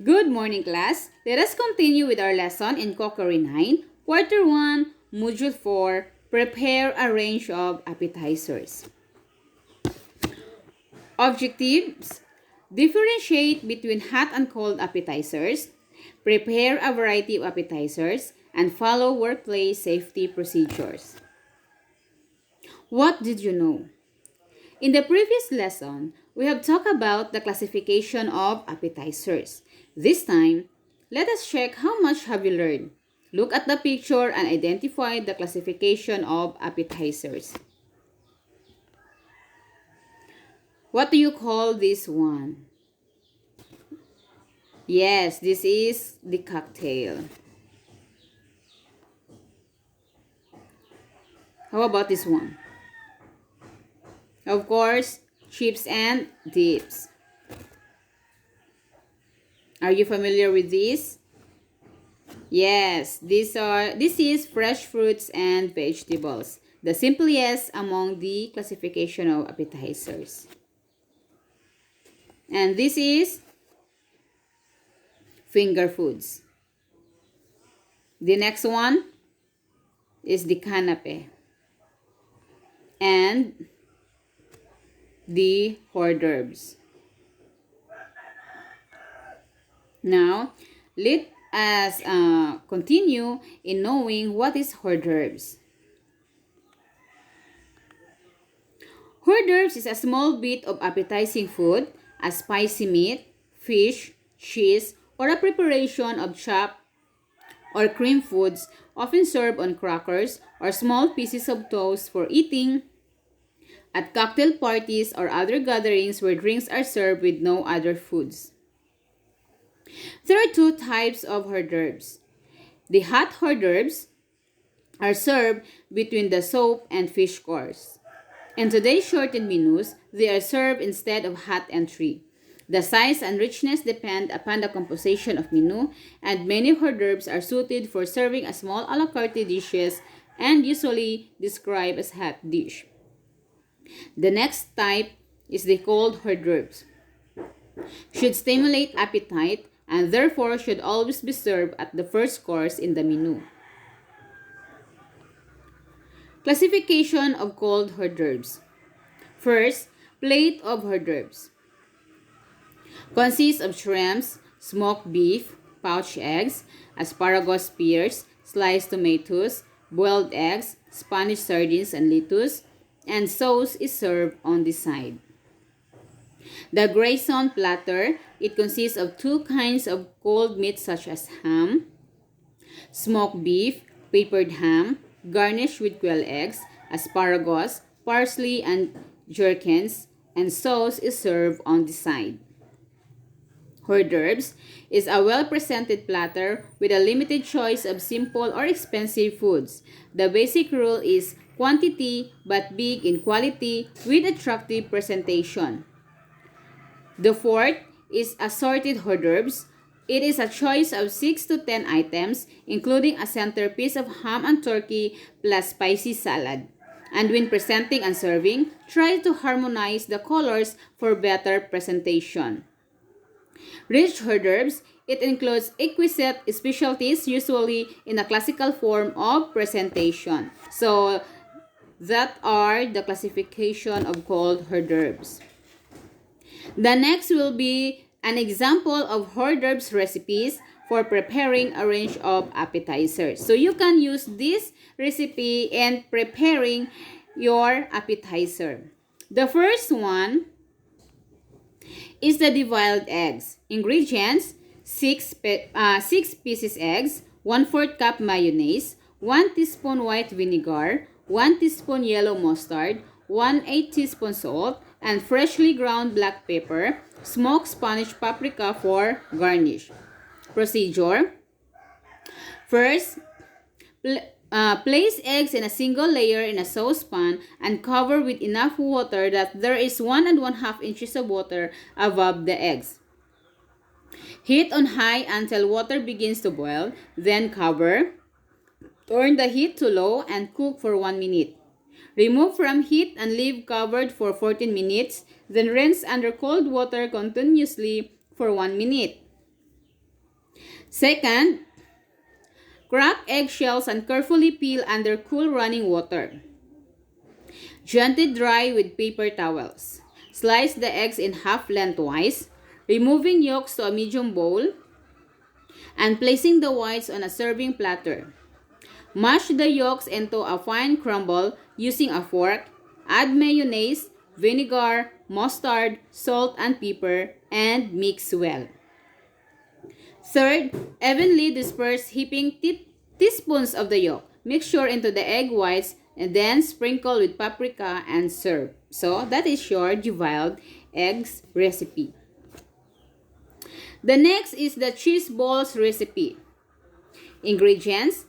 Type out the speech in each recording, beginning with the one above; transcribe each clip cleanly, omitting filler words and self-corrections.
Good morning, class. Let us continue with our lesson in Cookery 9, Quarter 1, Module 4, Prepare a range of appetizers. Objectives: differentiate between hot and cold appetizers, prepare a variety of appetizers, and follow workplace safety procedures. What did you know? In the previous lesson, we have talked about the classification of appetizers. This time, let us check how much have you learned. Look at the picture and identify the classification of appetizers. What do you call this one? Yes, this is the cocktail. How about this one? Of course, chips and dips. Are you familiar with this? Yes, this is fresh fruits and vegetables, the simplest among the classification of appetizers. And this is finger foods. The next one is the canapé and the hors d'oeuvres. Now, let us continue in knowing what is hors d'oeuvres. Hors d'oeuvres is a small bit of appetizing food, a spicy meat, fish, cheese, or a preparation of chopped or cream foods, often served on crackers or small pieces of toast for eating at cocktail parties or other gatherings where drinks are served with no other foods. There are two types of hors d'oeuvres. The hot hors d'oeuvres are served between the soup and fish course. In today's shortened menus, they are served instead of hot entry. The size and richness depend upon the composition of menu, and many hors d'oeuvres are suited for serving as small a la carte dishes and usually described as hot dish. The next type is the cold hors d'oeuvres. Should stimulate appetite and therefore should always be served at the first course in the menu. Classification of cold hors d'oeuvres. First, plate of hors d'oeuvres. Consists of shrimps, smoked beef, poached eggs, asparagus spears, sliced tomatoes, boiled eggs, Spanish sardines and lettuce, and sauce is served on the side. The Grayson platter, it consists of two kinds of cold meat such as ham, smoked beef, papered ham, garnished with quail eggs, asparagus, parsley, and gherkins, and sauce is served on the side. Hors d'oeuvres is a well-presented platter with a limited choice of simple or expensive foods. The basic rule is quantity but big in quality with attractive presentation. The fourth is assorted hors d'oeuvres. It is a choice of 6 to 10 items, including a centerpiece of ham and turkey plus spicy salad. And when presenting and serving, try to harmonize the colors for better presentation. Rich hors d'oeuvres, it includes exquisite specialties, usually in a classical form of presentation. So, that are the classification of cold hors d'oeuvres. The next will be an example of hors d'oeuvres recipes for preparing a range of appetizers. So you can use this recipe in preparing your appetizer. The first one is the deviled eggs. Ingredients: 6 pieces eggs, 1/4 cup mayonnaise, 1 teaspoon white vinegar, 1 teaspoon yellow mustard, 1/8 teaspoon salt, and freshly ground black pepper, smoked Spanish paprika for garnish. Procedure: first, place eggs in a single layer in a saucepan and cover with enough water that there is 1 1/2 inches of water above the eggs. Heat on high until water begins to boil, then cover. Turn the heat to low and cook for 1 minute. Remove from heat and leave covered for 14 minutes, then rinse under cold water continuously for 1 minute. Second, crack eggshells and carefully peel under cool running water. Gently dry with paper towels. Slice the eggs in half lengthwise, removing yolks to a medium bowl and placing the whites on a serving platter. Mash the yolks into a fine crumble using a fork. Add mayonnaise, vinegar, mustard, salt, and pepper, and mix well. Third, evenly disperse heaping teaspoons of the yolk. Mixture into the egg whites and then sprinkle with paprika and serve. So that is your deviled eggs recipe. The next is the cheese balls recipe. Ingredients: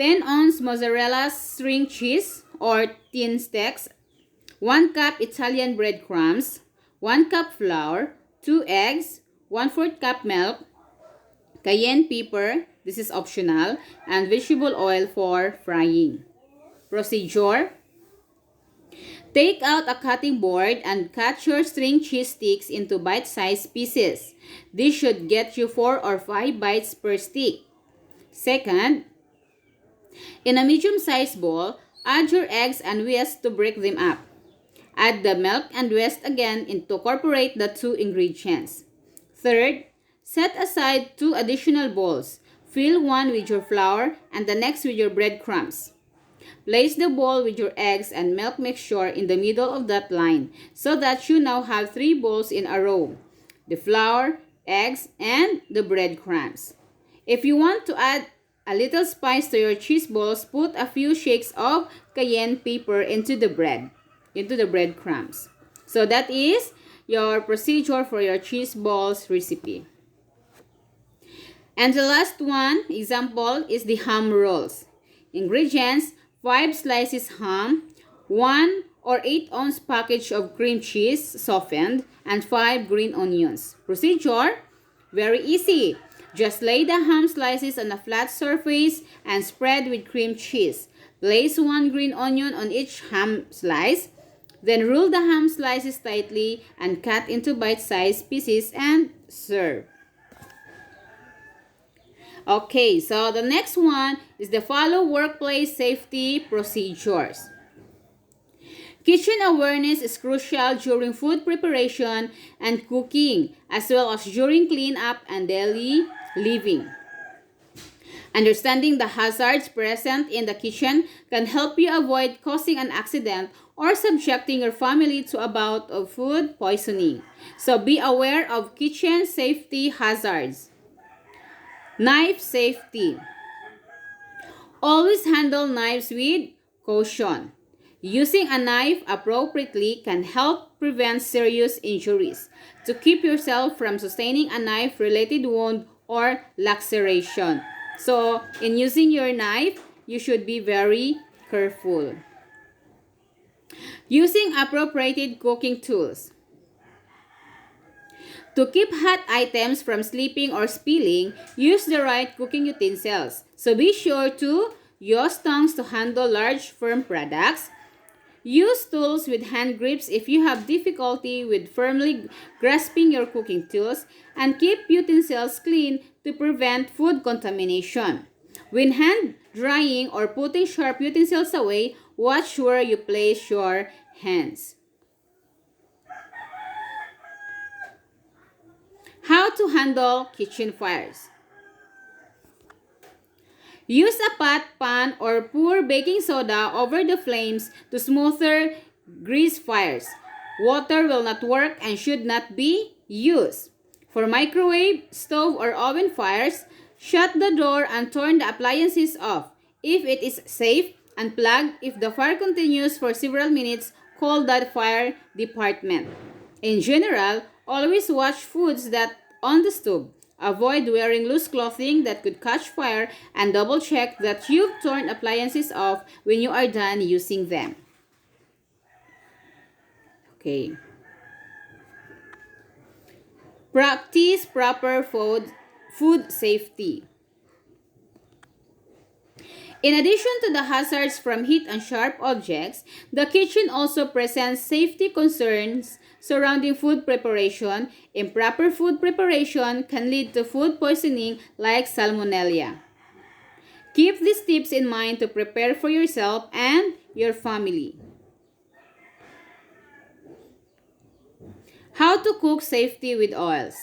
10-ounce mozzarella string cheese or thin sticks, 1 cup Italian breadcrumbs, 1 cup flour, 2 eggs, 1/4 cup milk, cayenne pepper, this is optional, and vegetable oil for frying. Procedure: take out a cutting board and cut your string cheese sticks into bite-sized pieces. This should get you 4 or 5 bites per stick. Second, in a medium-sized bowl, add your eggs and whisk to break them up. Add the milk and whisk again to incorporate the 2 ingredients. Third, set aside 2 additional bowls. Fill one with your flour and the next with your breadcrumbs. Place the bowl with your eggs and milk mixture in the middle of that line so that you now have 3 bowls in a row: the flour, eggs, and the breadcrumbs. If you want to add a little spice to your cheese balls, put a few shakes of cayenne pepper into the breadcrumbs. So that is your procedure for your cheese balls recipe. And the last one example is the ham rolls. Ingredients: 5 slices ham, 1 or 8-ounce package of cream cheese softened, and 5 green onions. Procedure: very easy. Just lay the ham slices on a flat surface and spread with cream cheese. Place 1 green onion on each ham slice. Then roll the ham slices tightly and cut into bite-sized pieces and serve. Okay, so the next one is the follow workplace safety procedures. Kitchen awareness is crucial during food preparation and cooking, as well as during cleanup and daily living. Understanding the hazards present in the kitchen can help you avoid causing an accident or subjecting your family to a bout of food poisoning. So be aware of kitchen safety hazards. Knife safety. Always handle knives with caution. Using a knife appropriately can help prevent serious injuries. To keep yourself from sustaining a knife-related wound or laceration. So, in using your knife, you should be very careful. Using appropriated cooking tools. To keep hot items from slipping or spilling, use the right cooking utensils. So be sure to use tongs to handle large, firm products. Use tools with hand grips if you have difficulty with firmly grasping your cooking tools, and keep utensils clean to prevent food contamination. When hand drying or putting sharp utensils away, watch where you place your hands. How to handle kitchen fires. Use a pot, pan, or pour baking soda over the flames to smoother grease fires. Water will not work and should not be used. For microwave, stove, or oven fires, shut the door and turn the appliances off. If it is safe, unplug. If the fire continues for several minutes, call the fire department. In general, always watch foods that on the stove. Avoid wearing loose clothing that could catch fire, and double check that you've turned appliances off when you are done using them. Okay. Practice proper food safety. In addition to the hazards from heat and sharp objects, the kitchen also presents safety concerns surrounding food preparation. Improper food preparation can lead to food poisoning like salmonella. Keep these tips in mind to prepare for yourself and your family. How to cook safety with oils.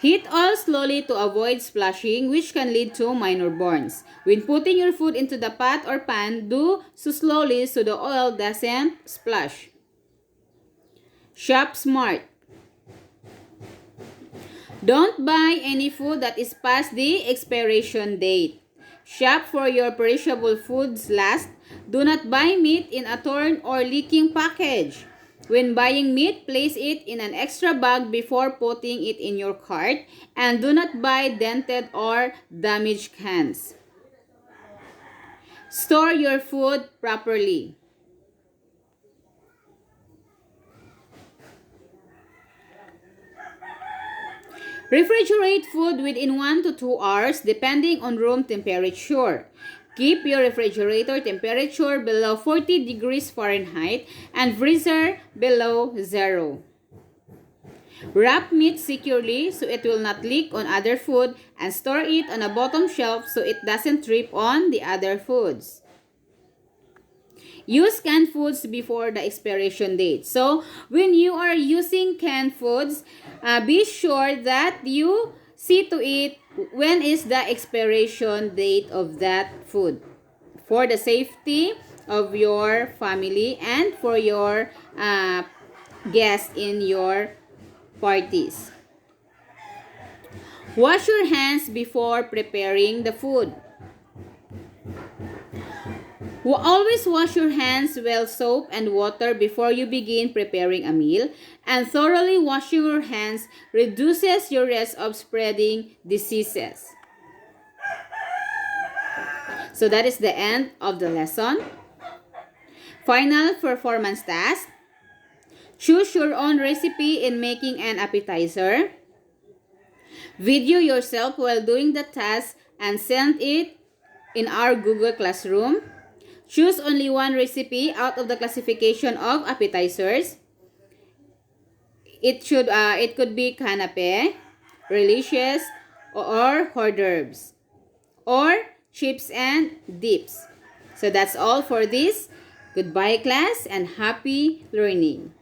Heat oil slowly to avoid splashing, which can lead to minor burns. When putting your food into the pot or pan, do so slowly so the oil doesn't splash. Shop smart. Don't buy any food that is past the expiration date. Shop for your perishable foods last. Do not buy meat in a torn or leaking package. When buying meat, place it in an extra bag before putting it in your cart, and do not buy dented or damaged cans. Store your food properly. Refrigerate food within 1 to 2 hours depending on room temperature. Keep your refrigerator temperature below 40 degrees Fahrenheit and freezer below 0. Wrap meat securely so it will not leak on other food, and store it on a bottom shelf so it doesn't drip on the other foods. Use canned foods before the expiration date. So, when you are using canned foods, be sure that you see to it when is the expiration date of that food for the safety of your family and for your guests in your parties. Wash your hands before preparing the food. Always wash your hands with soap and water before you begin preparing a meal, and thoroughly washing your hands reduces your risk of spreading diseases. So that is the end of the lesson. Final performance task. Choose your own recipe in making an appetizer. Video yourself while doing the task and send it in our Google Classroom. Choose only one recipe out of the classification of appetizers. It could be canapé, religious, or hors d'oeuvres, or chips and dips. So that's all for this. Goodbye, class, and happy learning.